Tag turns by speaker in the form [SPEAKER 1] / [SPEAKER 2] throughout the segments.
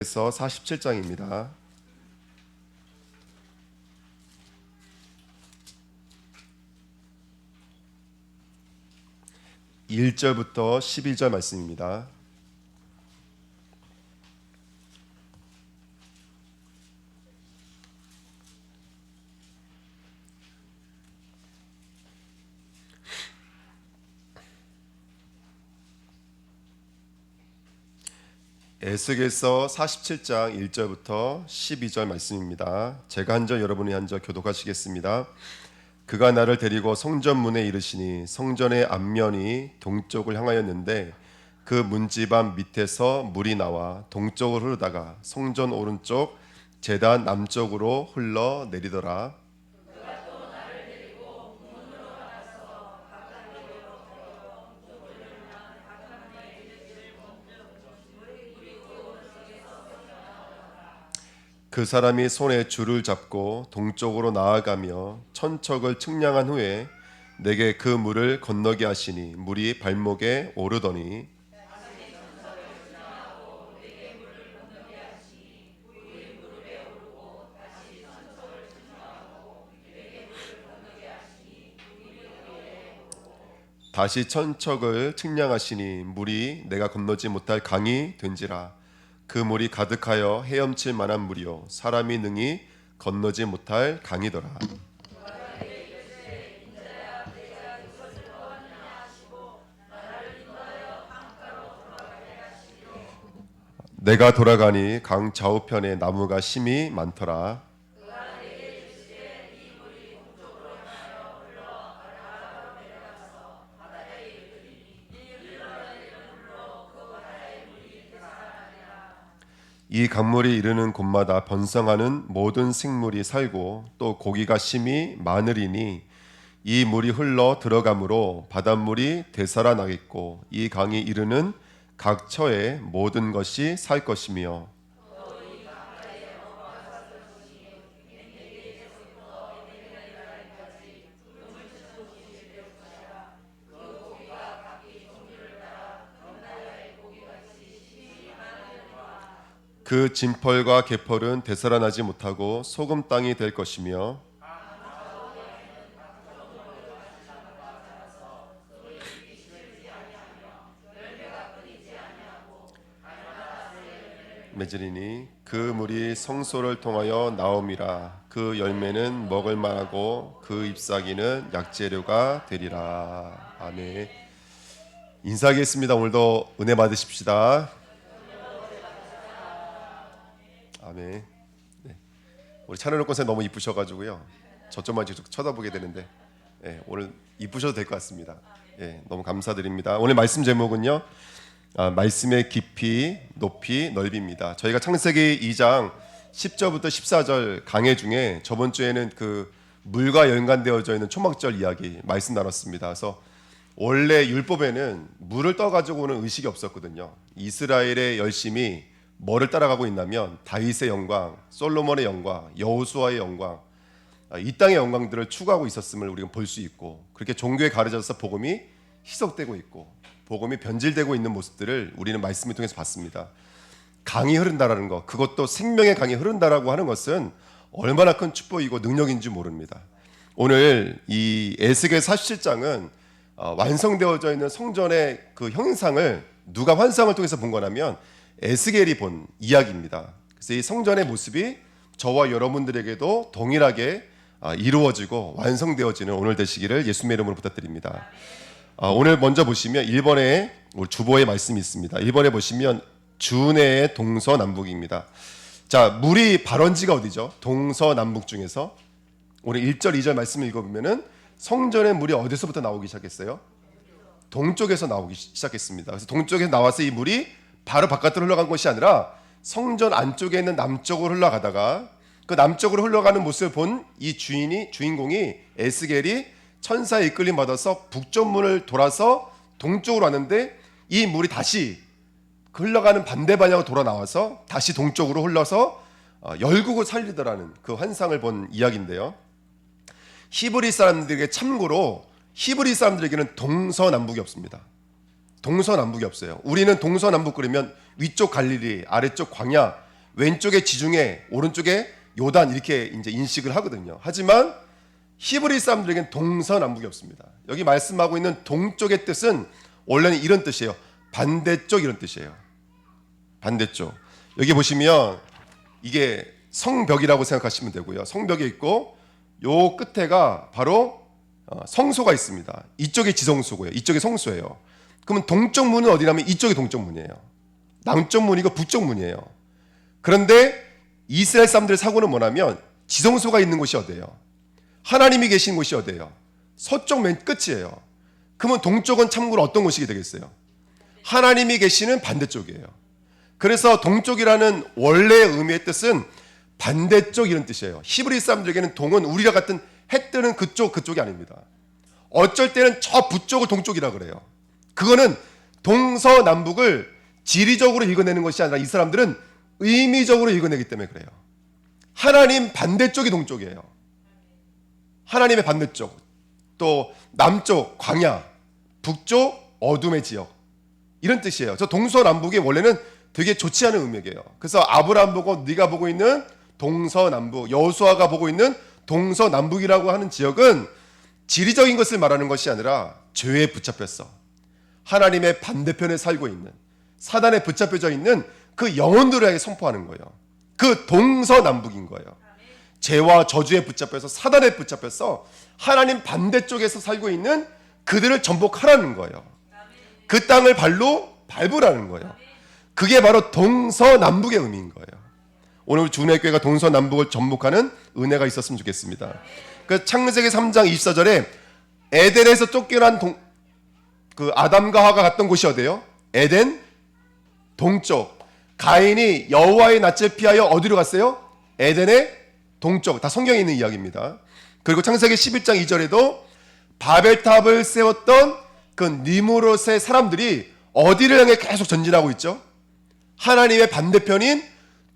[SPEAKER 1] 에서 47장입니다. 1절부터 11절 말씀입니다. 에스겔서 47장 1절부터 12절 말씀입니다. 제가 한 절 여러분이 한 절 교독하시겠습니다. 그가 나를 데리고 성전 문에 이르시니 성전의 앞면이 동쪽을 향하였는데 그 문지방 밑에서 물이 나와 동쪽으로 흐르다가 성전 오른쪽 제단 남쪽으로 흘러 내리더라. 그 사람이 손에 줄을 잡고 동쪽으로 나아가며 천척을 측량한 후에 내게 그 물을 건너게 하시니 물이 발목에 오르더니 다시 천척을 측량하시니 물이 내가 건너지 못할 강이 된지라. 그 물이 가득하여 헤엄칠 만한 물이요 사람이 능히 건너지 못할 강이더라. 내가 돌아가니 강 좌우편에 나무가 심이 많더라. 이 강물이 이르는 곳마다 번성하는 모든 생물이 살고 또 고기가 심히 많으리니 이 물이 흘러 들어가므로 바닷물이 되살아나겠고 이 강이 이르는 각 처에 모든 것이 살 것이며 그 진펄과 개펄은 되살아나지 못하고 소금 땅이 될 것이며 맺으리니 그 물이 성소를 통하여 나옴이라. 그 열매는 먹을 만하고 그 잎사귀는 약재료가 되리라. 아멘. 인사하겠습니다. 오늘도 은혜 받으십시다. 아멘. 네. 우리 찬원호 권사님 너무 이쁘셔가지고요. 저쪽만 계속 쳐다보게 되는데 오늘 이쁘셔도 될 것 같습니다. 너무 감사드립니다. 오늘 말씀 제목은요. 말씀의 깊이, 높이, 넓이입니다. 저희가 창세기 2장 10절부터 14절 강해 중에 저번 주에는 그 물과 연관되어져 있는 초막절 이야기 말씀 나눴습니다. 그래서 원래 율법에는 물을 떠가지고 오는 의식이 없었거든요. 이스라엘의 열심이 뭐를 따라가고 있냐면 다윗의 영광, 솔로몬의 영광, 여호수아의 영광, 이 땅의 영광들을 추구하고 있었음을 우리가 볼 수 있고 그렇게 종교에 가려져서 복음이 희석되고 있고 복음이 변질되고 있는 모습들을 우리는 말씀을 통해서 봤습니다. 강이 흐른다라는 것, 그것도 생명의 강이 흐른다라고 하는 것은 얼마나 큰 축복이고 능력인지 모릅니다. 오늘 이 에스겔 47장은 완성되어져 있는 성전의 그 형상을 누가 환상을 통해서 본 거냐면 에스겔이 본 이야기입니다. 그래서 이 성전의 모습이 저와 여러분들에게도 동일하게 이루어지고 완성되어지는 오늘 되시기를 예수님의 이름으로 부탁드립니다. 오늘 먼저 보시면 1번에 우리 주보의 말씀이 있습니다. 1번에 보시면 주내의 동서남북입니다. 자, 물이 발원지가 어디죠? 동서남북 중에서 오늘 1절 2절 말씀을 읽어보면은 성전의 물이 어디서부터 나오기 시작했어요? 동쪽에서 나오기 시작했습니다. 그래서 동쪽에서 나와서 이 물이 바로 바깥으로 흘러간 것이 아니라 성전 안쪽에 있는 남쪽으로 흘러가다가 그 남쪽으로 흘러가는 모습을 본 이 주인공이 에스겔이 천사의 이끌림 받아서 북쪽 문을 돌아서 동쪽으로 왔는데 이 물이 다시 흘러가는 반대 방향으로 돌아 나와서 다시 동쪽으로 흘러서 열국을 살리더라는 그 환상을 본 이야기인데요. 히브리 사람들에게 참고로 히브리 사람들에게는 동서남북이 없습니다. 동서남북이 없어요. 우리는 동서남북 그러면 위쪽 갈릴리, 아래쪽 광야 왼쪽에 지중해, 오른쪽에 요단 이렇게 이제 인식을 하거든요. 하지만 히브리 사람들에게는 동서남북이 없습니다. 여기 말씀하고 있는 동쪽의 뜻은 원래는 이런 뜻이에요. 반대쪽 이런 뜻이에요. 반대쪽. 여기 보시면 이게 성벽이라고 생각하시면 되고요. 성벽이 있고 요 끝에가 바로 성소가 있습니다. 이쪽이 지성소고요. 이쪽이 성소예요. 그러면 동쪽 문은 어디냐면 이쪽이 동쪽 문이에요. 남쪽 문이고 북쪽 문이에요. 그런데 이스라엘 사람들의 사고는 뭐냐면 지성소가 있는 곳이 어디예요? 하나님이 계신 곳이 어디예요? 서쪽 맨 끝이에요. 그러면 동쪽은 참고로 어떤 곳이 되겠어요? 하나님이 계시는 반대쪽이에요. 그래서 동쪽이라는 원래의 의미의 뜻은 반대쪽 이런 뜻이에요. 히브리 사람들에게는 동은 우리와 같은 해 뜨는 그쪽이 아닙니다. 어쩔 때는 저 북쪽을 동쪽이라 그래요. 그거는 동서남북을 지리적으로 읽어내는 것이 아니라 이 사람들은 의미적으로 읽어내기 때문에 그래요. 하나님 반대쪽이 동쪽이에요. 하나님의 반대쪽, 또 남쪽 광야, 북쪽 어둠의 지역 이런 뜻이에요. 저 동서남북이 원래는 되게 좋지 않은 의미예요. 그래서 아브라함 보고 네가 보고 있는 동서남북, 여호수아가 보고 있는 동서남북이라고 하는 지역은 지리적인 것을 말하는 것이 아니라 죄에 붙잡혔어. 하나님의 반대편에 살고 있는 사단에 붙잡혀져 있는 그 영혼들에게 선포하는 거예요. 그 동서남북인 거예요. 죄와 저주에 붙잡혀서 사단에 붙잡혀서 하나님 반대쪽에서 살고 있는 그들을 전복하라는 거예요. 그 땅을 발로 밟으라는 거예요. 그게 바로 동서남북의 의미인 거예요. 오늘 주님의 교회가 동서남북을 전복하는 은혜가 있었으면 좋겠습니다. 그 창세기 3장 24절에 에덴에서 쫓겨난 그 아담과 하와가 갔던 곳이 어디예요? 에덴 동쪽. 가인이 여호와의 낯을 피하여 어디로 갔어요? 에덴의 동쪽. 다 성경에 있는 이야기입니다. 그리고 창세기 11장 2절에도 바벨탑을 세웠던 그 니므롯의 사람들이 어디를 향해 계속 전진하고 있죠? 하나님의 반대편인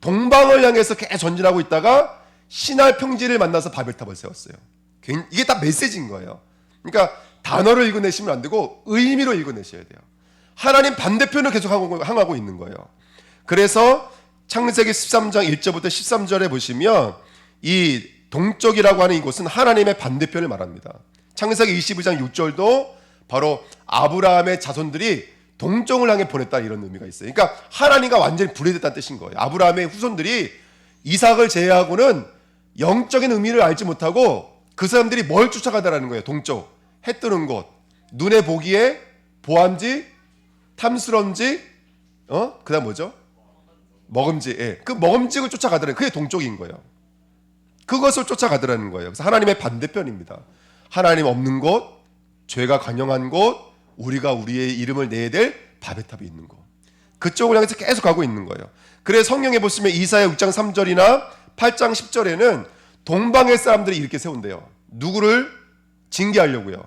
[SPEAKER 1] 동방을 향해서 계속 전진하고 있다가 신할 평지를 만나서 바벨탑을 세웠어요. 이게 다 메시지인 거예요. 그러니까 단어를 읽어내시면 안 되고 의미로 읽어내셔야 돼요. 하나님 반대편을 계속 향하고 있는 거예요. 그래서 창세기 13장 1절부터 13절에 보시면 이 동쪽이라고 하는 이곳은 하나님의 반대편을 말합니다. 창세기 22장 6절도 바로 아브라함의 자손들이 동쪽을 향해 보냈다 이런 의미가 있어요. 그러니까 하나님과 완전히 분리됐다는 뜻인 거예요. 아브라함의 후손들이 이삭을 제외하고는 영적인 의미를 알지 못하고 그 사람들이 뭘 쫓아가다라는 거예요. 동쪽, 해 뜨는 곳, 눈에 보기에 보암지, 탐스러움지, 그다음 뭐죠? 먹음지. 예. 그 먹음직을 쫓아가더라는 그게 동쪽인 거예요. 그것을 쫓아가더라는 거예요. 그래서 하나님의 반대편입니다. 하나님 없는 곳, 죄가 관영한 곳, 우리가 우리의 이름을 내야 될 바벨탑이 있는 곳. 그쪽을 향해서 계속 가고 있는 거예요. 그래서 성경에 보시면 이사야 6장 3절이나 8장 10절에는 동방의 사람들이 이렇게 세운대요. 누구를 징계하려고요?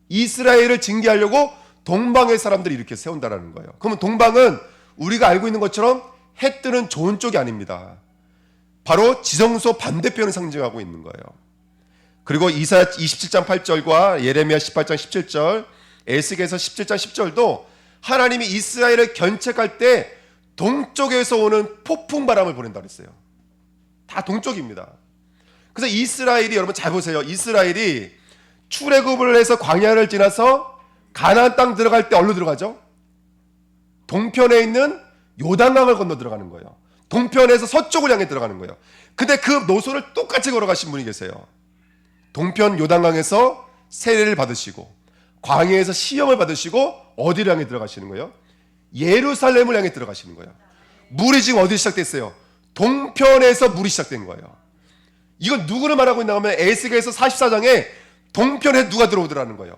[SPEAKER 1] 이스라엘을 징계하려고 동방의 사람들이 이렇게 세운다라는 거예요. 그러면 동방은 우리가 알고 있는 것처럼 해 뜨는 좋은 쪽이 아닙니다. 바로 지성소 반대편을 상징하고 있는 거예요. 그리고 이사야 27장 8절과 예레미야 18장 17절, 에스겔서 17장 10절도 하나님이 이스라엘을 견책할 때 동쪽에서 오는 폭풍 바람을 보낸다 그랬어요. 다 동쪽입니다. 그래서 이스라엘이 여러분 잘 보세요. 이스라엘이 출애굽을 해서 광야를 지나서 가나안 땅 들어갈 때 어디로 들어가죠? 동편에 있는 요단강을 건너 들어가는 거예요. 동편에서 서쪽을 향해 들어가는 거예요. 근데 그 노선을 똑같이 걸어가신 분이 계세요. 동편 요단강에서 세례를 받으시고 광야에서 시험을 받으시고 어디를 향해 들어가시는 거예요? 예루살렘을 향해 들어가시는 거예요. 물이 지금 어디 시작됐어요? 동편에서 물이 시작된 거예요. 이건 누구를 말하고 있나 하면 에스겔서 44장에 동편에 누가 들어오더라는 거예요.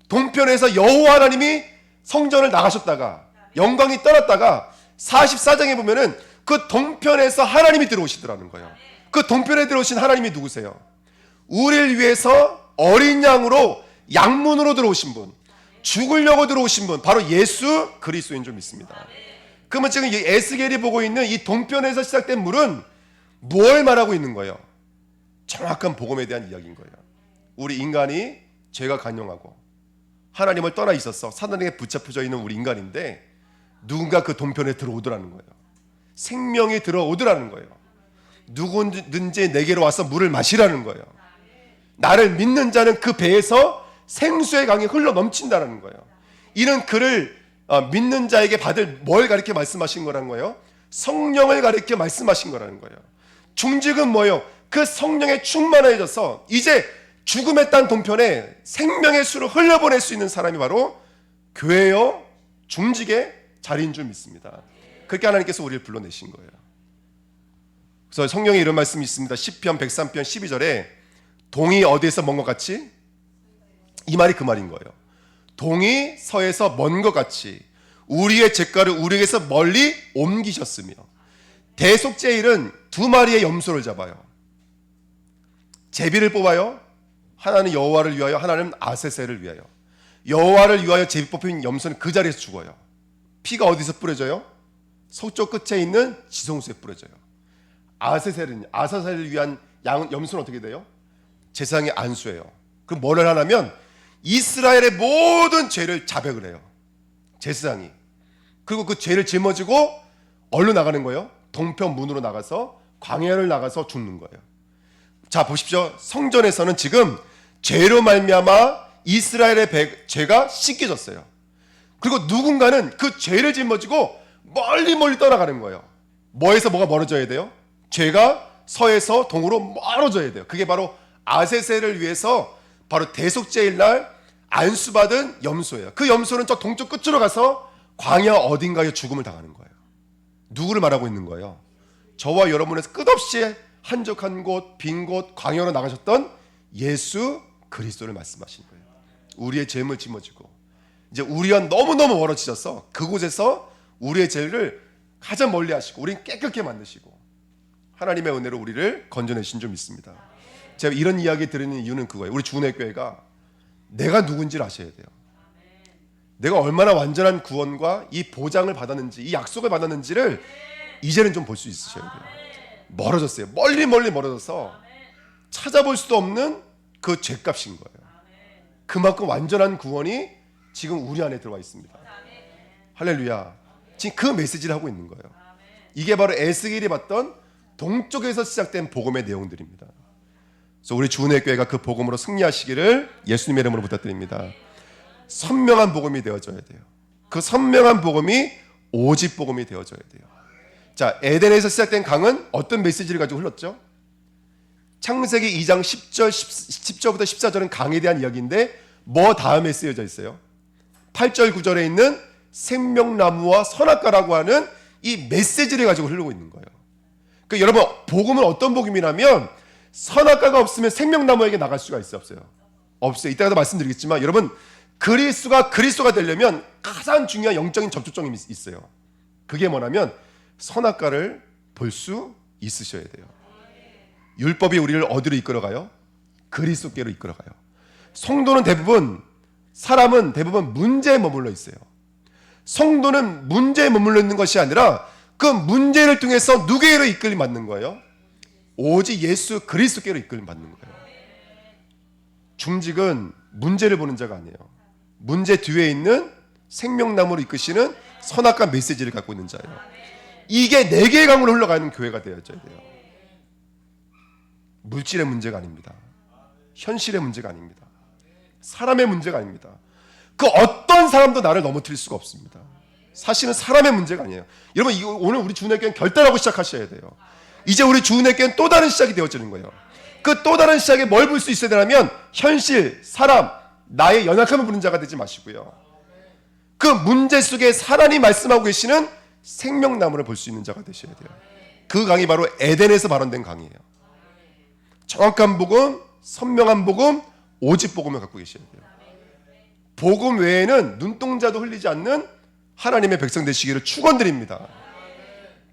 [SPEAKER 1] 동편에서 여호와 하나님이 성전을 나가셨다가 영광이 떠났다가 44장에 보면은 그 동편에서 하나님이 들어오시더라는 거예요. 그 동편에 들어오신 하나님이 누구세요? 우리를 위해서 어린 양으로 양문으로 들어오신 분, 죽으려고 들어오신 분, 바로 예수 그리스도인 줄 믿습니다. 그러면 지금 이 에스겔이 보고 있는 이 동편에서 시작된 물은 뭘 말하고 있는 거예요? 정확한 복음에 대한 이야기인 거예요. 우리 인간이 죄가 간용하고 하나님을 떠나 있어서 사단에게 붙잡혀져 있는 우리 인간인데 누군가 그 동편에 들어오더라는 거예요. 생명이 들어오더라는 거예요. 누구든지 내게로 와서 물을 마시라는 거예요. 나를 믿는 자는 그 배에서 생수의 강이 흘러 넘친다는 거예요. 이는 그를 믿는 자에게 받을 뭘 가리켜 말씀하신 거라는 거예요? 성령을 가리켜 말씀하신 거라는 거예요. 중직은 뭐예요? 그 성령에 충만해져서 이제 죽음의 땅 동편에 생명의 수를 흘려보낼 수 있는 사람이 바로 교회요 중직의 자리인 줄 믿습니다. 그렇게 하나님께서 우리를 불러내신 거예요. 그래서 성경에 이런 말씀이 있습니다. 시편 103편 12절에 동이 어디에서 먼 것 같이? 이 말이 그 말인 거예요. 동이 서에서 먼 것 같이 우리의 잿가를 우리에게서 멀리 옮기셨으며. 대속제일은 두 마리의 염소를 잡아요. 제비를 뽑아요. 하나는 여호와를 위하여, 하나는 아세셀을 위하여. 여호와를 위하여 제비 뽑힌 염소는 그 자리에서 죽어요. 피가 어디서 뿌려져요? 서쪽 끝에 있는 지성소에 뿌려져요. 아세셀을 위한 염소는 어떻게 돼요? 제사장의 안수예요. 그럼 뭐를 하냐면 이스라엘의 모든 죄를 자백을 해요. 제사장이. 그리고 그 죄를 짊어지고 어디로 나가는 거예요? 동편 문으로 나가서 광야를 나가서 죽는 거예요. 자 보십시오. 성전에서는 지금 죄로 말미암아 이스라엘의 죄가 씻겨졌어요. 그리고 누군가는 그 죄를 짊어지고 멀리 떠나가는 거예요. 뭐에서 뭐가 멀어져야 돼요? 죄가 서에서 동으로 멀어져야 돼요. 그게 바로 아세셀을 위해서 바로 대속제일 날 안수받은 염소예요. 그 염소는 저 동쪽 끝으로 가서 광야 어딘가에 죽음을 당하는 거예요. 누구를 말하고 있는 거예요? 저와 여러분에서 끝없이 한적한 곳, 빈 곳, 광야로 나가셨던 예수 그리스도를 말씀하신 거예요. 우리의 죄를 짊어지고 이제 우리와 너무너무 멀어지셔서 그곳에서 우리의 죄를 가장 멀리 하시고 우리는 깨끗게 만드시고 하나님의 은혜로 우리를 건져내신 줄 믿습니다. 제가 이런 이야기 들으는 이유는 그거예요. 우리 주은혜교회가 내가 누군지를 아셔야 돼요. 내가 얼마나 완전한 구원과 이 보장을 받았는지, 이 약속을 받았는지를 이제는 좀 볼 수 있으셔야 돼요. 멀어졌어요. 멀리 멀어져서 찾아볼 수도 없는 그 죄값인 거예요. 그만큼 완전한 구원이 지금 우리 안에 들어와 있습니다. 할렐루야. 지금 그 메시지를 하고 있는 거예요. 이게 바로 에스겔이 봤던 동쪽에서 시작된 복음의 내용들입니다. 그래서 우리 주은혜교회가 그 복음으로 승리하시기를 예수님의 이름으로 부탁드립니다. 선명한 복음이 되어져야 돼요. 그 선명한 복음이 오직 복음이 되어져야 돼요. 자, 에덴에서 시작된 강은 어떤 메시지를 가지고 흘렀죠? 창세기 2장 10절부터 14절은 강에 대한 이야기인데 뭐 다음에 쓰여져 있어요? 8절 9절에 있는 생명나무와 선악과라고 하는 이 메시지를 가지고 흐르고 있는 거예요. 그러니까 여러분 복음은 어떤 복음이냐면 선악과가 없으면 생명나무에게 나갈 수가 있어요? 없어요? 없어요. 이따가도 말씀드리겠지만 여러분 그리스도가 되려면 가장 중요한 영적인 접촉점이 있어요. 그게 뭐냐면 선악과를 볼 수 있으셔야 돼요. 율법이 우리를 어디로 이끌어가요? 그리스도께로 이끌어가요. 성도는 사람은 대부분 문제에 머물러 있어요. 성도는 문제에 머물러 있는 것이 아니라 그 문제를 통해서 누구에게로 이끌림 받는 거예요? 오직 예수 그리스도께로 이끌림 받는 거예요. 중직은 문제를 보는 자가 아니에요. 문제 뒤에 있는 생명나무로 이끄시는 선악과 메시지를 갖고 있는 자예요. 이게 4개의 강으로 흘러가는 교회가 되어져야 돼요. 물질의 문제가 아닙니다. 현실의 문제가 아닙니다. 사람의 문제가 아닙니다. 그 어떤 사람도 나를 넘어뜨릴 수가 없습니다. 사실은 사람의 문제가 아니에요. 여러분 오늘 우리 주은혜교회는 결단하고 시작하셔야 돼요. 이제 우리 주은혜교회는 또 다른 시작이 되어지는 거예요. 그 또 다른 시작에 뭘 볼 수 있어야 되냐면 현실, 사람, 나의 연약함을 보는 자가 되지 마시고요. 그 문제 속에 하나님 말씀하고 계시는 생명나무를 볼 수 있는 자가 되셔야 돼요. 그 강이 바로 에덴에서 발원된 강이에요. 정확한 복음, 선명한 복음, 오직 복음을 갖고 계셔야 돼요. 복음 외에는 눈동자도 흘리지 않는 하나님의 백성 되시기를 축원드립니다.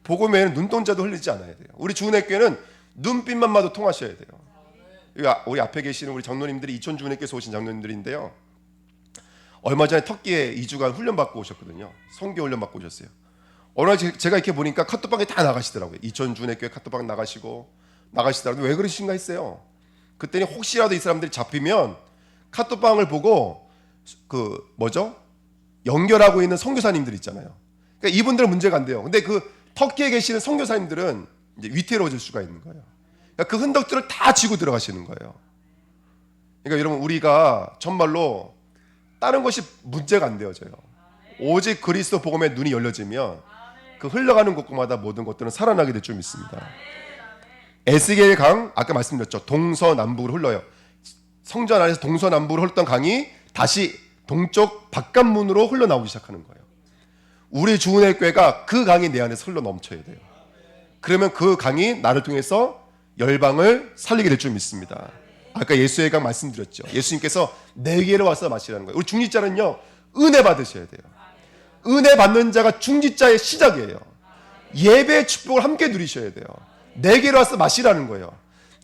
[SPEAKER 1] 복음 외에는 눈동자도 흘리지 않아야 돼요. 우리 주은혜교회는 눈빛만 봐도 통하셔야 돼요. 우리 앞에 계시는 우리 장로님들이 이천 주은혜교회에서 오신 장로님들인데요. 얼마 전에 터키에 2주간 훈련받고 오셨거든요. 선교 훈련받고 오셨어요. 어느 날 제가 이렇게 보니까 카톡방에 다 나가시더라고요. 이천 주은혜교회 카톡방 나가시더라고요. 왜 그러신가 했어요. 그때는 혹시라도 이 사람들이 잡히면 카톡방을 보고 연결하고 있는 선교사님들 있잖아요. 그러니까 이분들은 문제가 안 돼요. 근데 그 터키에 계시는 선교사님들은 이제 위태로워질 수가 있는 거예요. 그러니까 그 흔적들을 다 지고 들어가시는 거예요. 그러니까 여러분, 우리가 정말로 다른 것이 문제가 안 되어져요. 오직 그리스도 복음에 눈이 열려지면 그 흘러가는 곳마다 모든 것들은 살아나게 될 줄 믿습니다. 에스겔 강, 아까 말씀드렸죠. 동서남북으로 흘러요. 성전 안에서 동서남북으로 흘렀던 강이 다시 동쪽 바깥문으로 흘러나오기 시작하는 거예요. 우리 주은혜 교회가 그 강이 내 안에서 흘러 넘쳐야 돼요. 그러면 그 강이 나를 통해서 열방을 살리게 될 줄 믿습니다. 아까 예수의 강 말씀드렸죠. 예수님께서 내게로 와서 마시라는 거예요. 우리 중직자는요, 은혜 받으셔야 돼요. 은혜 받는 자가 중직자의 시작이에요. 예배의 축복을 함께 누리셔야 돼요. 내게로 와서 마시라는 거예요.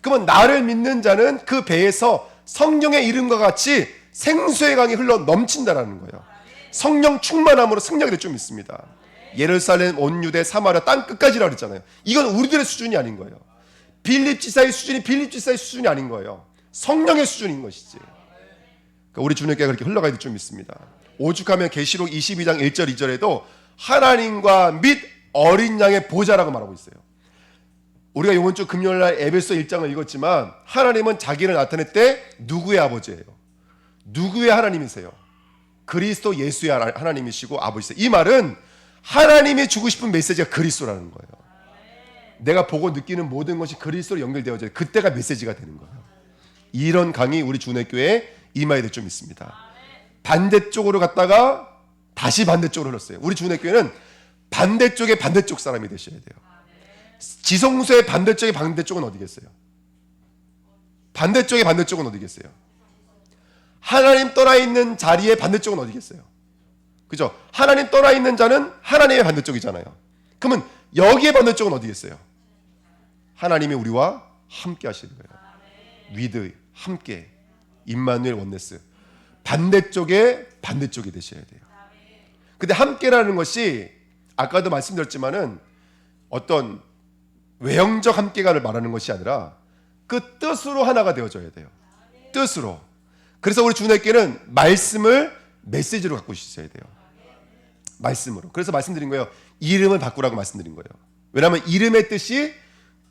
[SPEAKER 1] 그러면 나를 믿는 자는 그 배에서 성령의 이름과 같이 생수의 강이 흘러 넘친다라는 거예요. 성령 충만함으로 승리하게 될 줄 믿습니다. 예루살렘, 온 유대, 사마리아 땅 끝까지라 그랬잖아요. 이건 우리들의 수준이 아닌 거예요. 빌립 지사의 수준이 빌립 지사의 수준이 아닌 거예요. 성령의 수준인 것이지. 그러니까 우리 주님께 그렇게 흘러가야 될 줄 믿습니다. 오죽하면 계시록 22장 1절 2절에도 하나님과 및 어린 양의 보좌라고 말하고 있어요. 우리가 이번 주 금요일날 에베소 1장을 읽었지만 하나님은 자기를 나타낼 때 누구의 아버지예요? 누구의 하나님이세요? 그리스도 예수의 하나님이시고 아버지세요. 이 말은 하나님이 주고 싶은 메시지가 그리스도라는 거예요. 내가 보고 느끼는 모든 것이 그리스도로 연결되어져요. 그때가 메시지가 되는 거예요. 이런 강이 우리 주내교회에 임하게 될 줄 믿습니다. 반대쪽으로 갔다가 다시 반대쪽으로 흘렀어요. 우리 주내교회는 반대쪽의 반대쪽 사람이 되셔야 돼요. 지성소의 반대쪽의 반대쪽은 어디겠어요? 반대쪽의 반대쪽은 어디겠어요? 하나님 떠나 있는 자리의 반대쪽은 어디겠어요? 그죠? 하나님 떠나 있는 자는 하나님의 반대쪽이잖아요. 그러면 여기의 반대쪽은 어디겠어요? 하나님이 우리와 함께 하시는 거예요. 위드, 함께, 임마누엘 원네스. 반대쪽에 반대쪽이 되셔야 돼요. 근데 함께라는 것이 아까도 말씀드렸지만은 어떤 외형적 함께가를 말하는 것이 아니라 그 뜻으로 하나가 되어져야 돼요. 뜻으로. 그래서 우리 주님께는 말씀을 메시지로 갖고 있어야 돼요. 말씀으로. 그래서 말씀드린 거예요. 이름을 바꾸라고 말씀드린 거예요. 왜냐하면 이름의 뜻이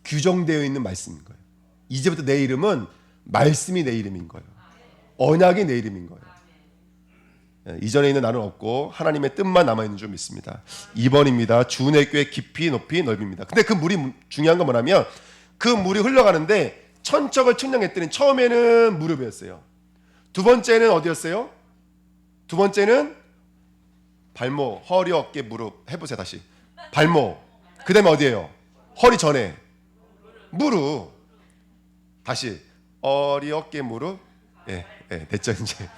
[SPEAKER 1] 규정되어 있는 말씀인 거예요. 이제부터 내 이름은 말씀이 내 이름인 거예요. 언약이 내 이름인 거예요. 이전에 있는 나는 없고 하나님의 뜻만 남아있는 줄 믿습니다. 2번입니다. 주의 교회 깊이 높이 넓입니다. 근데 그 물이 중요한 건 뭐냐면 그 물이 흘러가는데 천척을 측량했더니 처음에는 무릎이었어요. 두 번째는 어디였어요? 두 번째는 발목, 허리, 어깨, 무릎. 해보세요 다시. 발목. 그 다음에 어디예요? 허리 전에 무릎. 다시 허리, 어깨, 무릎. 됐죠 이제.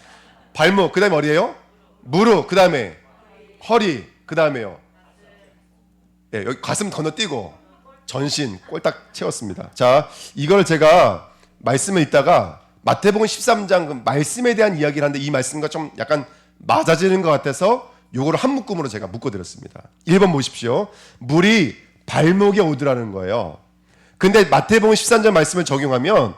[SPEAKER 1] 발목. 그 다음에 어디예요? 무릎. 그 다음에 허리. 그 다음에요. 여기 가슴 건너뛰고 전신 꼴딱 채웠습니다. 자, 이걸 제가 말씀을 읽다가 마태복음 13장 그 말씀에 대한 이야기를 하는데 이 말씀과 좀 약간 맞아지는 것 같아서 요거를 한 묶음으로 제가 묶어드렸습니다. 1번 보십시오. 물이 발목에 오더라는 거예요. 근데 마태복음 13장 말씀을 적용하면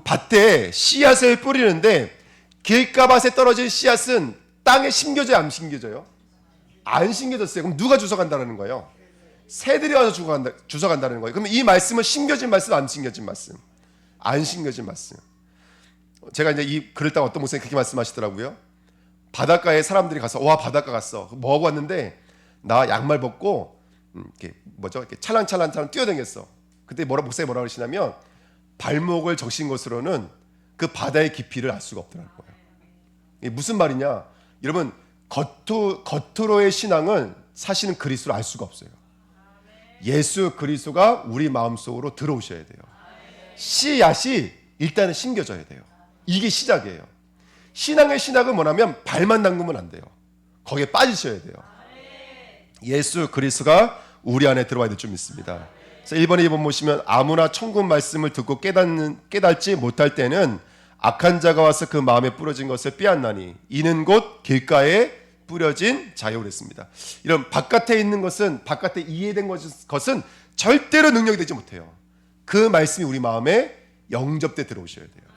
[SPEAKER 1] 밭에 씨앗을 뿌리는데 길가밭에 떨어진 씨앗은 땅에 심겨져요, 안 심겨져요? 안 심겨졌어요. 그럼 누가 주워간다는 거예요? 새들이 와서 주워간다는 거예요. 그러면 이 말씀은 심겨진 말씀, 안 심겨진 말씀? 안 심겨진 말씀. 제가 이제 이 글을 딱 어떤 목사님이 그렇게 말씀하시더라고요. 바닷가에 사람들이 가서 와 바닷가 갔어. 뭐 하고 왔는데 나 양말 벗고 이렇게 찰랑찰랑 뛰어다녔어. 그때 목사님이 뭐라 그러시냐면 발목을 적신 것으로는 그 바다의 깊이를 알 수가 없더라는 거예요. 이게 무슨 말이냐? 여러분 겉으로의 신앙은 사실은 그리스도를 알 수가 없어요. 예수 그리스도가 우리 마음속으로 들어오셔야 돼요. 씨앗이 일단은 심겨져야 돼요. 이게 시작이에요. 신앙의 신학은 뭐냐면 발만 담그면 안 돼요. 거기에 빠지셔야 돼요. 예수 그리스도가 우리 안에 들어와야 될 줄 믿습니다. 1번에 2번 보시면 아무나 천국 말씀을 듣고 깨닫지 못할 때는 악한 자가 와서 그 마음에 뿌려진 것을 빼앗나니 이는 곧 길가에 뿌려진 자요 그랬습니다. 이런 바깥에 있는 것은 바깥에 이해된 것은 절대로 능력이 되지 못해요. 그 말씀이 우리 마음에 영접돼 들어오셔야 돼요.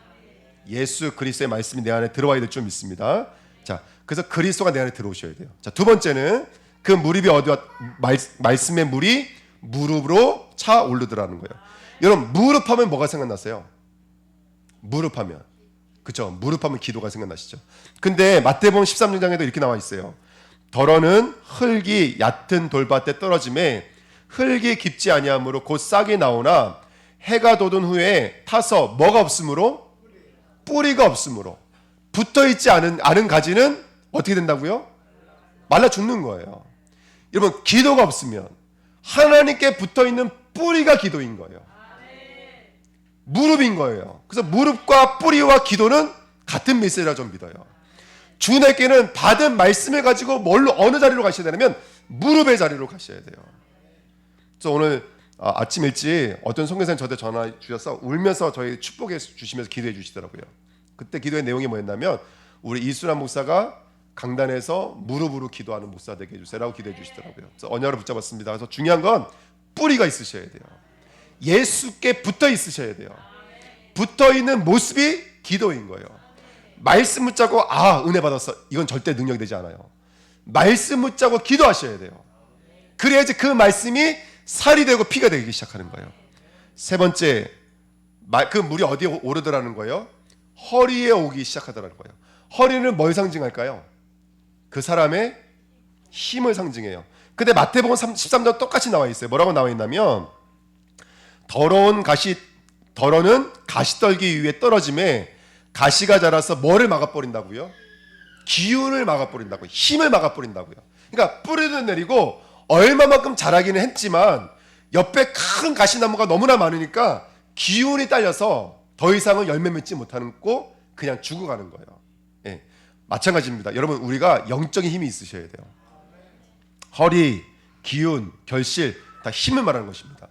[SPEAKER 1] 예수 그리스도의 말씀이 내 안에 들어와야 될 줄 믿습니다. 자, 그래서 그리스도가 내 안에 들어오셔야 돼요. 자, 두 번째는 그 무릎이 어디와 말씀의 물이 무릎으로 차 오르더라는 거예요. 여러분 무릎하면 뭐가 생각나세요? 무릎하면 그렇죠? 무릎하면 기도가 생각나시죠? 근데 마태복음 13장에도 이렇게 나와 있어요. 더러는 흙이 얕은 돌밭에 떨어짐에 흙이 깊지 아니하므로 곧 싹이 나오나 해가 돋은 후에 타서 뭐가 없으므로? 뿌리가 없으므로. 붙어있지 않은 가지는 어떻게 된다고요? 말라 죽는 거예요. 여러분 기도가 없으면 하나님께 붙어있는 뿌리가 기도인 거예요. 무릎인 거예요. 그래서 무릎과 뿌리와 기도는 같은 메시지라 좀 믿어요. 주님께는 받은 말씀을 가지고 어느 자리로 가셔야 되냐면 무릎의 자리로 가셔야 돼요. 그래서 오늘 아침 일찍 어떤 선교사님 저한테 전화 주셔서 울면서 저희 축복해 주시면서 기도해 주시더라고요. 그때 기도의 내용이 뭐였냐면 우리 이수남 목사가 강단에서 무릎으로 기도하는 목사 되게 해주세요라고 기도해 주시더라고요. 그래서 언약을 붙잡았습니다. 그래서 중요한 건 뿌리가 있으셔야 돼요. 예수께 붙어 있으셔야 돼요. 붙어 있는 모습이 기도인 거예요. 말씀 붙잡고 은혜 받았어. 이건 절대 능력이 되지 않아요. 말씀 붙잡고 기도하셔야 돼요. 그래야지 그 말씀이 살이 되고 피가 되기 시작하는 거예요. 세 번째, 그 물이 어디에 오르더라는 거예요? 허리에 오기 시작하더라는 거예요. 허리는 뭘 상징할까요? 그 사람의 힘을 상징해요. 근데 마태복음 13장 똑같이 나와 있어요. 뭐라고 나와 있냐면 더러는 가시떨기 위에 떨어짐에 가시가 자라서 뭐를 막아버린다고요? 기운을 막아버린다고요. 힘을 막아버린다고요. 그러니까 뿌리는 내리고 얼마만큼 자라기는 했지만 옆에 큰 가시나무가 너무나 많으니까 기운이 딸려서 더 이상은 열매 맺지 못하고 그냥 죽어가는 거예요. 예, 마찬가지입니다. 여러분 우리가 영적인 힘이 있으셔야 돼요. 허리, 기운, 결실 다 힘을 말하는 것입니다.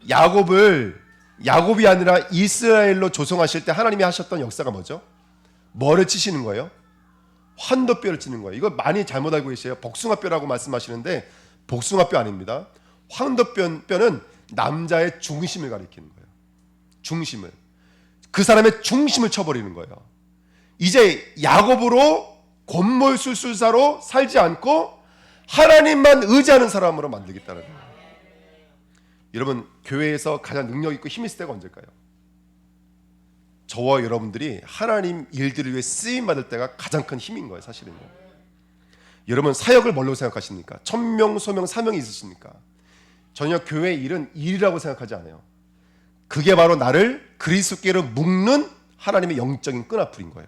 [SPEAKER 1] 야곱이 아니라 이스라엘로 조성하실 때 하나님이 하셨던 역사가 뭐죠? 뭐를 치시는 거예요? 환도뼈를 치는 거예요. 이거 많이 잘못 알고 계세요. 복숭아뼈라고 말씀하시는데 복숭아뼈 아닙니다. 환도뼈는 남자의 중심을 가리키는 거예요. 중심을. 그 사람의 중심을 쳐버리는 거예요. 이제 야곱으로 곤몰술술사로 살지 않고 하나님만 의지하는 사람으로 만들겠다는 거예요. 여러분 교회에서 가장 능력 있고 힘 있을 때가 언제일까요? 저와 여러분들이 하나님 일들을 위해 쓰임 받을 때가 가장 큰 힘인 거예요. 사실은요. 여러분 사역을 뭘로 생각하십니까? 천명, 소명, 사명이 있으십니까? 전혀 교회 일은 일이라고 생각하지 않아요. 그게 바로 나를 그리스도께로 묶는 하나님의 영적인 끈앞풀인 거예요.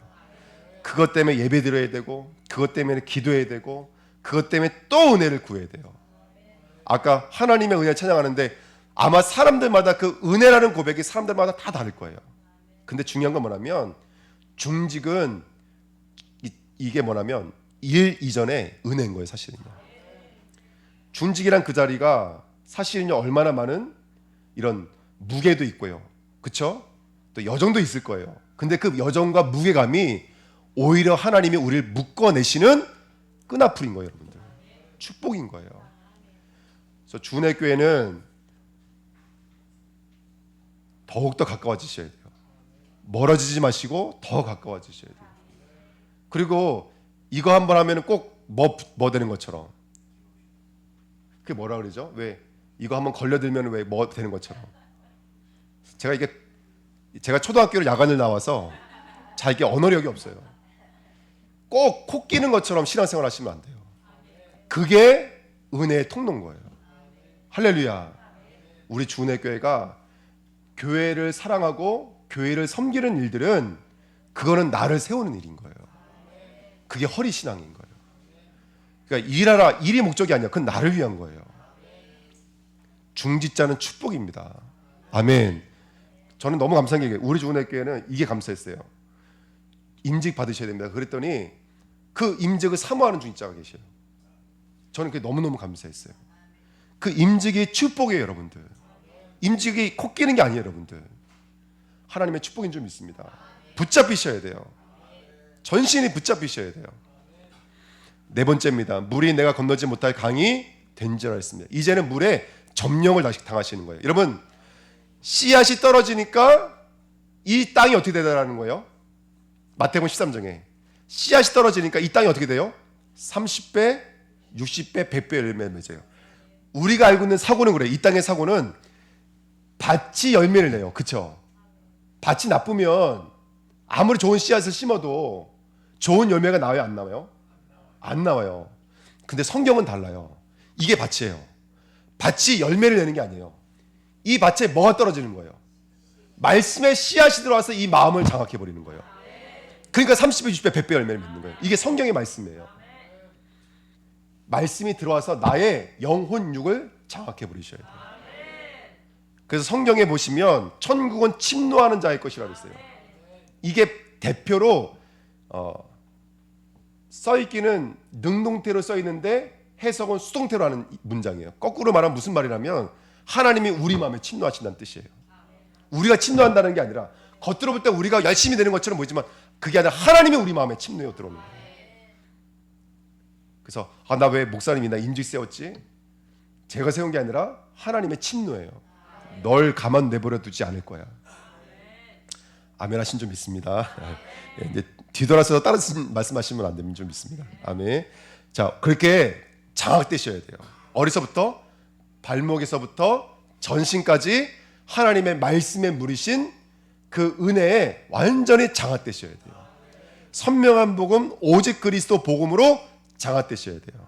[SPEAKER 1] 그것 때문에 예배 드려야 되고 그것 때문에 기도해야 되고 그것 때문에 또 은혜를 구해야 돼요. 아까 하나님의 은혜 찬양하는데 아마 사람들마다 그 은혜라는 고백이 사람들마다 다 다를 거예요. 근데 중요한 건 뭐냐면 중직은 이게 뭐냐면 일 이전에 은혜인 거예요. 사실은요. 중직이란 그 자리가 사실은요 얼마나 많은 이런 무게도 있고요. 그렇죠? 또 여정도 있을 거예요. 근데 그 여정과 무게감이 오히려 하나님이 우리를 묶어내시는 끈앞풀인 거예요. 여러분들. 축복인 거예요. 그래서 주내 교회는 더욱더 가까워지셔야 돼요. 멀어지지 마시고 더 가까워지셔야 돼요. 그리고 이거 한번 하면 꼭 뭐 되는 것처럼 그게 뭐라 그러죠? 왜 이거 한번 걸려들면 왜 뭐 되는 것처럼 제가 초등학교를 야간을 나와서 잘 이게 언어력이 없어요. 꼭 코 끼는 것처럼 신앙생활 하시면 안 돼요. 그게 은혜의 통로인 거예요. 할렐루야. 우리 주은혜교회가 교회를 사랑하고 교회를 섬기는 일들은 그거는 나를 세우는 일인 거예요. 그게 허리신앙인 거예요. 그러니까 일하라, 일이 목적이 아니야. 그건 나를 위한 거예요. 중직자는 축복입니다. 아멘. 저는 너무 감사한 게 우리 주은혜교회는 이게 감사했어요. 임직 받으셔야 됩니다. 그랬더니 그 임직을 사모하는 중직자가 계셔요. 저는 그게 너무너무 감사했어요. 그 임직이 축복이에요. 여러분들. 임직이 코 끼는 게 아니에요. 여러분들. 하나님의 축복인 줄 믿습니다. 붙잡히셔야 돼요. 전신이 붙잡히셔야 돼요. 네 번째입니다. 물이 내가 건너지 못할 강이 된 줄 알았습니다. 이제는 물에 점령을 당하시는 거예요. 여러분 씨앗이 떨어지니까 이 땅이 어떻게 되더라는 거예요? 마태복음 13장에 씨앗이 떨어지니까 이 땅이 어떻게 돼요? 30배, 60배, 100배 열매를 맺어요. 우리가 알고 있는 사고는 그래요. 이 땅의 사고는 밭이 열매를 내요. 그쵸? 밭이 나쁘면 아무리 좋은 씨앗을 심어도 좋은 열매가 나와요? 안 나와요? 안 나와요. 근데 성경은 달라요. 이게 밭이에요. 밭이 열매를 내는 게 아니에요. 이 밭에 뭐가 떨어지는 거예요? 말씀의 씨앗이 들어와서 이 마음을 장악해버리는 거예요. 그러니까 30배, 60배, 100배 열매를 맺는 거예요. 이게 성경의 말씀이에요. 말씀이 들어와서 나의 영혼육을 장악해버리셔야 돼요. 그래서 성경에 보시면 천국은 침노하는 자의 것이라고 했어요. 이게 대표로 써있기는 능동태로 써있는데 해석은 수동태로 하는 문장이에요. 거꾸로 말하면 무슨 말이냐면 하나님이 우리 마음에 침노하신다는 뜻이에요. 우리가 침노한다는 게 아니라 겉으로 볼 때 우리가 열심히 되는 것처럼 보이지만 그게 아니라 하나님이 우리 마음에 침노해 들어오는 거예요. 그래서 나 왜 목사님이 나 임직 세웠지? 제가 세운 게 아니라 하나님의 침노예요. 널 가만 내버려 두지 않을 거야. 아멘 하신 줄 믿습니다. 이제 뒤돌아서 다른 말씀하시면 안 되면 좀 믿습니다. 아멘. 자, 그렇게 장악되셔야 돼요. 어디서부터? 발목에서부터 전신까지 하나님의 말씀에 물이신 그 은혜에 완전히 장악되셔야 돼요. 선명한 복음, 오직 그리스도 복음으로 장악되셔야 돼요.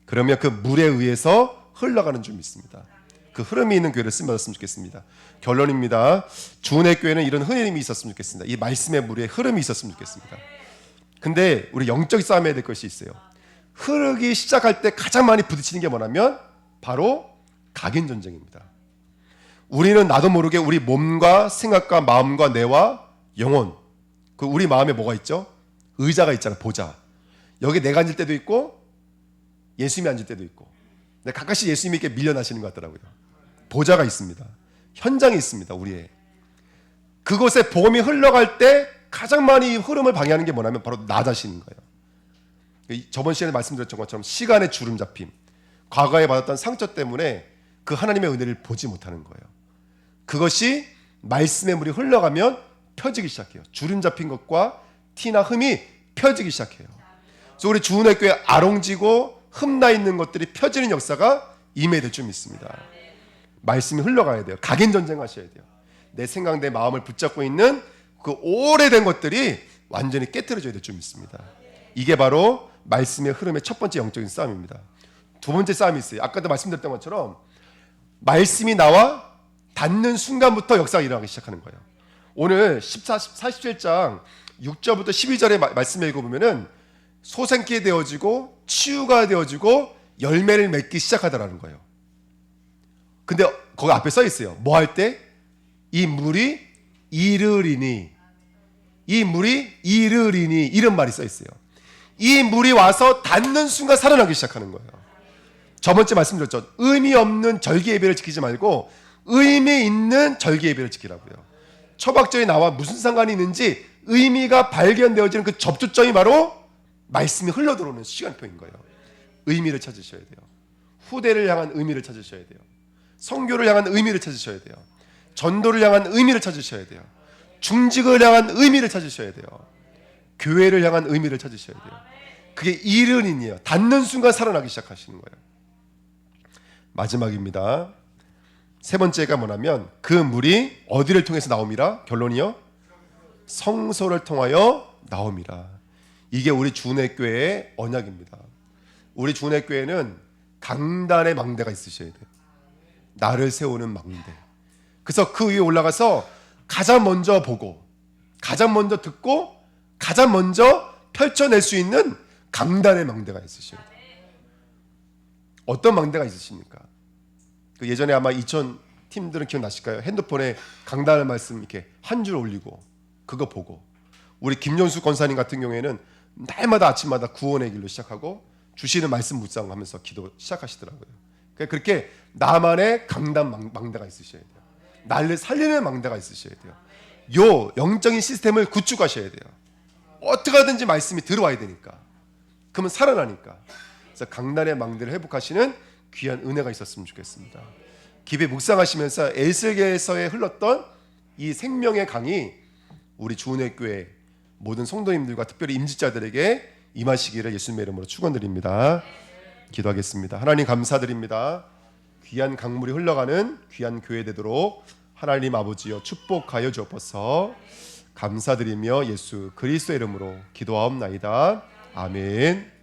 [SPEAKER 1] 그러면 그 물에 의해서 흘러가는 줄 믿습니다. 그 흐름이 있는 교회를 쓰셨으면 좋겠습니다. 결론입니다. 주은혜 교회는 이런 흐름이 있었으면 좋겠습니다. 이 말씀의 물에 흐름이 있었으면 좋겠습니다. 근데 우리 영적 싸움에 해야 될 것이 있어요. 흐르기 시작할 때 가장 많이 부딪히는 게 뭐냐면 바로 각인 전쟁입니다. 우리는 나도 모르게 우리 몸과 생각과 마음과 뇌와 영혼, 그 우리 마음에 뭐가 있죠? 의자가 있잖아, 보자. 여기 내가 앉을 때도 있고 예수님이 앉을 때도 있고, 근데 가끔씩 예수님께 밀려나시는 것 같더라고요. 보좌가 있습니다. 현장이 있습니다. 우리의 그곳에 복음이 흘러갈 때 가장 많이 흐름을 방해하는 게 뭐냐면 바로 나 자신인 거예요. 저번 시간에 말씀드렸던 것처럼 시간의 주름 잡힘, 과거에 받았던 상처 때문에 그 하나님의 은혜를 보지 못하는 거예요. 그것이 말씀의 물이 흘러가면 펴지기 시작해요. 주름 잡힌 것과 티나 흠이 펴지기 시작해요. 그래서 우리 주은혜 교회 아롱지고 흠나 있는 것들이 펴지는 역사가 임해될 줄 믿습니다. 말씀이 흘러가야 돼요. 각인 전쟁하셔야 돼요. 내 생각, 내 마음을 붙잡고 있는 그 오래된 것들이 완전히 깨트려져야 될 줄 믿습니다. 이게 바로 말씀의 흐름의 첫 번째 영적인 싸움입니다. 두 번째 싸움이 있어요. 아까도 말씀드렸던 것처럼 말씀이 나와 닿는 순간부터 역사가 일어나기 시작하는 거예요. 오늘 47장 6절부터 12절의 말씀을 읽어보면은 소생케 되어지고 치유가 되어지고 열매를 맺기 시작하더라는 거예요. 근데 거기 앞에 써 있어요. 뭐 할 때? 이 물이 이르리니, 이 물이 이르리니, 이런 말이 써 있어요. 이 물이 와서 닿는 순간 살아나기 시작하는 거예요. 저번주에 말씀드렸죠. 의미 없는 절기 예배를 지키지 말고 의미 있는 절기 예배를 지키라고요. 초박절이 나와 무슨 상관이 있는지 의미가 발견되어지는 그 접촉점이 바로 말씀이 흘러들어오는 시간표인 거예요. 의미를 찾으셔야 돼요. 후대를 향한 의미를 찾으셔야 돼요. 선교를 향한 의미를 찾으셔야 돼요. 전도를 향한 의미를 찾으셔야 돼요. 중직을 향한 의미를 찾으셔야 돼요. 교회를 향한 의미를 찾으셔야 돼요. 그게 이른이에요. 닿는 순간 살아나기 시작하시는 거예요. 마지막입니다. 세 번째가 뭐냐면 그 물이 어디를 통해서 나옴이라? 결론이요? 성소를 통하여 나옴이라. 이게 우리 주은혜교회의 언약입니다. 우리 주은혜교회는 강단의 망대가 있으셔야 돼요. 나를 세우는 망대. 그래서 그 위에 올라가서 가장 먼저 보고 가장 먼저 듣고 가장 먼저 펼쳐낼 수 있는 강단의 망대가 있으셔야 돼요. 어떤 망대가 있으십니까? 그 예전에 아마 2000 팀들은 기억나실까요? 핸드폰에 강단의 말씀 이렇게 한 줄 올리고 그거 보고, 우리 김연수 권사님 같은 경우에는 날마다 아침마다 구원의 길로 시작하고 주시는 말씀 묵상하면서 기도 시작하시더라고요. 그렇게 나만의 강단 망대가 있으셔야 돼요. 나를 살리는 망대가 있으셔야 돼요. 요 영적인 시스템을 구축하셔야 돼요. 어떻게 하든지 말씀이 들어와야 되니까. 그러면 살아나니까. 그래서 강단의 망대를 회복하시는 귀한 은혜가 있었으면 좋겠습니다. 깊이 묵상하시면서 에스겔서에 흘렀던 이 생명의 강이 우리 주은혜교회 모든 성도님들과 특별히 임직자들에게 임하시기를 예수님의 이름으로 축원드립니다. 기도하겠습니다. 하나님 감사드립니다. 귀한 강물이 흘러가는 귀한 교회 되도록 하나님 아버지여 축복하여 주옵소서. 감사드리며 예수 그리스도의 이름으로 기도하옵나이다. 아멘.